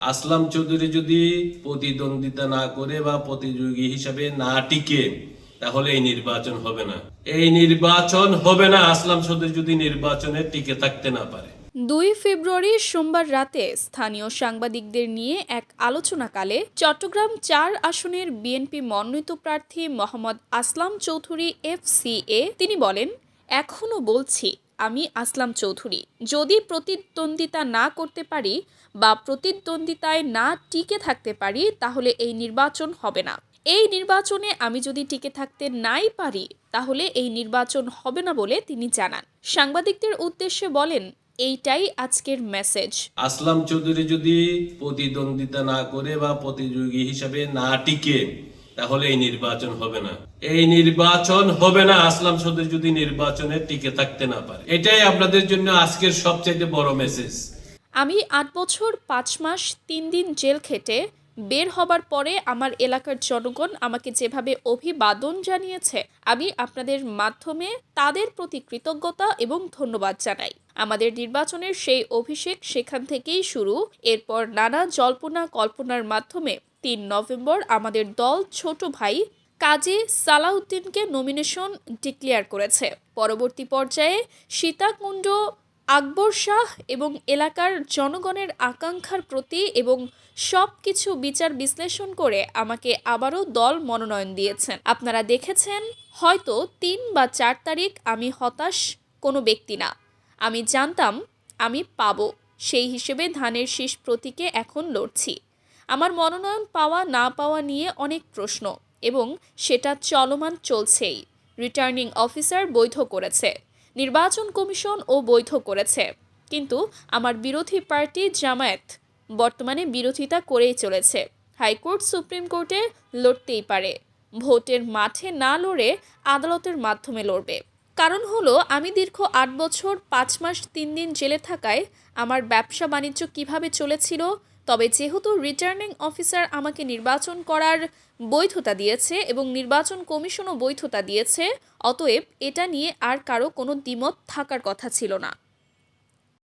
আসলাম চৌধুরী যদি প্রতিদ্বন্দ্বিতা না করে বা প্রতিযোগী হিসাবে না টিকে তাহলে এই নির্বাচন হবে না। এই নির্বাচন হবে না আসলাম চৌধুরী যদি নির্বাচনে টিকে থাকতে না পারে। ২ ফেব্রুয়ারি সোমবার রাতে স্থানীয় সাংবাদিকদের নিয়ে এক আলোচনাকালে চট্টগ্রাম-৪ আসনের বিএনপি মনোনীত প্রার্থী মোহাম্মদ আসলাম চৌধুরী FCA তিনি বলেন, এখনো বলছি আমি আসলাম চৌধুরী যদি প্রতিদ্বন্দ্বিতা না করতে পারি বা প্রতিদ্বন্দ্বিতায় না টিকে থাকতে পারি তাহলে এই নির্বাচন হবে না। এই নির্বাচনে আমি যদি টিকে থাকতে নাই পারি তাহলে এই নির্বাচন হবে না বলে তিনি জানান। সাংবাদিকদের উদ্দেশ্যে বলেন, এইটাই আজকের মেসেজ। আসলাম চৌধুরী যদি প্রতিদ্বন্দ্বিতা না করে বা প্রতিযোগী হিসাবে না টিকে তাহলে এই নির্বাচন হবে না। এই নির্বাচন হবে না আসলাম চৌধুরী যদি নির্বাচনে টিকে থাকতে না পারে। এটাই আপনাদের জন্য আজকের সবচেয়ে বড় মেসেজ। আমি ৮ বছর ৫ মাস ৩ দিন জেল খেটে বের হবার পরে আমার এলাকার জনগণ আমাকে যেভাবে অভিবাদন জানিয়েছে, আমি আপনাদের মাধ্যমে তাদের প্রতি কৃতজ্ঞতা এবং ধন্যবাদ জানাই। আমাদের নির্বাচনের সেই অভিষেক সেখান থেকেই শুরু। এরপর নানা জল্পনা কল্পনার মাধ্যমে ৩ নভেম্বর আমাদের দল ছোট ভাই কাজী সালাউদ্দিনকে নমিনেশন ডিক্লেয়ার করেছে। পরবর্তী পর্যায়ে সীতাকুণ্ড আকবর শাহ এবং এলাকার জনগণের আকাঙ্ক্ষার প্রতি এবং সব কিছু বিচার বিশ্লেষণ করে আমাকে আবারও দল মনোনয়ন দিয়েছেন। আপনারা দেখেছেন হয়তো ৩ বা ৪ তারিখ আমি হতাশ কোনো ব্যক্তি না। আমি জানতাম আমি পাবো, সেই হিসেবে ধানের শীষ প্রতীকে এখন লড়ছি। আমার মনোনয়ন পাওয়া না পাওয়া নিয়ে অনেক প্রশ্ন এবং সেটা চলমান চলছেই। রিটার্নিং অফিসার বৈধ করেছে, নির্বাচন কমিশনও বৈধ করেছে, কিন্তু আমার বিরোধী পার্টি জামায়াত বর্তমানে বিরোধিতা করেই চলেছে। হাইকোর্ট সুপ্রিম কোর্টে লড়তেই পারে, ভোটের মাঠে না লড়ে আদালতের মাধ্যমে লড়বে। কারণ হলো আমি দীর্ঘ ৮ বছর ৫ মাস ৩ দিন জেলে থাকায় আমার ব্যবসা বাণিজ্য কিভাবে চলেছিল। তবে যেহেতু রিটার্নিং অফিসার আমাকে নির্বাচন করার বৈধতা দিয়েছে এবং নির্বাচন কমিশনও বৈধতা দিয়েছে, অতএব এটা নিয়ে আর কারো কোনো দ্বিমত থাকার কথা ছিল না।